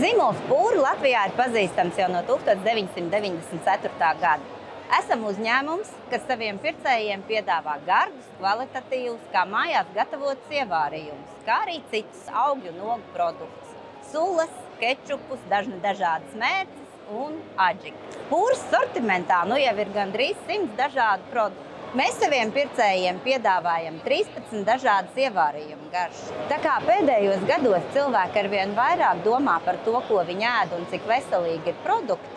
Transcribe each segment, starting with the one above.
Zīmols pūra Latvijā ir pazīstams jau no 1994. gada. Esam uzņēmums, kas saviem pircējiem piedāvā gardus, kvalitatīvus, kā mājās gatavotus ievārījumus, kā arī citus augļu un ogu produktus – sulas, kečupus, dažādas mērces un aģikas. Pūras sortimentā nu jau ir gandrīz 100 dažādu produktu. Mēs saviem pircējiem piedāvājam 13 dažādas ievārījumu garšas. Tā kā pēdējos gados cilvēki arvien vairāk domā par to, ko viņi ēd un cik veselīgi ir produkti,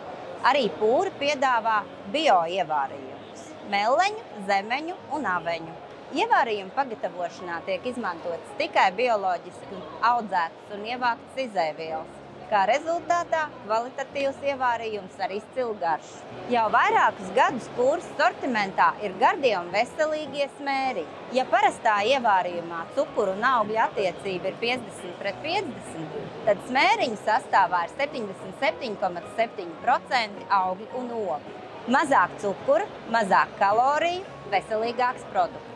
arī pūra piedāvā bio ievārījumus – meleņu, zemeņu un aveņu. Ievārījumu pagatavošanā tiek izmantotas tikai bioloģiski audzētas un ievāktas izēvielas. Kā rezultātā kvalitatīvs ievārījums ar izcilu garšu. Jau vairākus gadus pūras sortimentā ir gardie un veselīgie smēriņi. Ja parastā ievārījumā cukuru un augļu attiecība ir 50:50, tad smēriņu sastāvā ir 77,7% augļu un ogu. Mazāk cukura, mazāk kaloriju, veselīgāks produkts.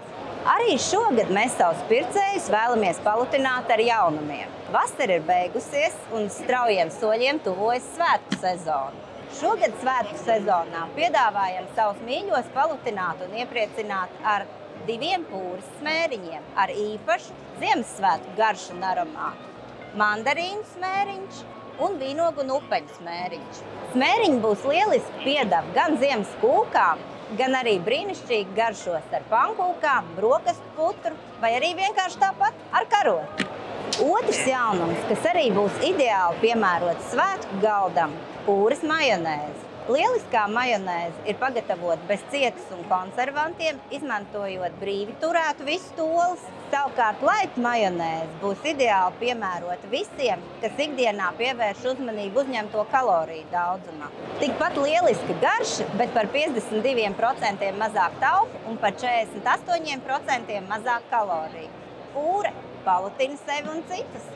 Arī šogad mēs savus pircējus vēlamies palutināt ar jaunumiem. Vasara ir beigusies un straujiem soļiem tuvojas svētku sezona. Šogad svētku sezonā piedāvājam savus mīļos palutināt un iepriecināt ar 2 pūras smēriņiem ar īpašu Ziemassvētku garšu un aromātu – mandarīnu smēriņš un vīnogu un upeņu smēriņš. Smēriņi būs lieliski piedavi gan ziemas kūkām, gan arī brīnišķīgi garšos ar pankūkām, brokastu putru vai arī vienkārši tāpat ar karotu. Otrs jaunums, kas arī būs ideāli piemērots svētku galdam – pūras majonēze. Lieliskā majonēze ir pagatavota bez cietas un konservantiem, izmantojot brīvi turētu visus tolus. Savukārt laita majonēze būs ideāli piemērota visiem, kas ikdienā pievērš uzmanību uzņemto kaloriju daudzumam. Tikpat lieliska garša, bet par 52% mazāk tauku un par 48% mazāk kaloriju. Pūra palutina sevi un citus.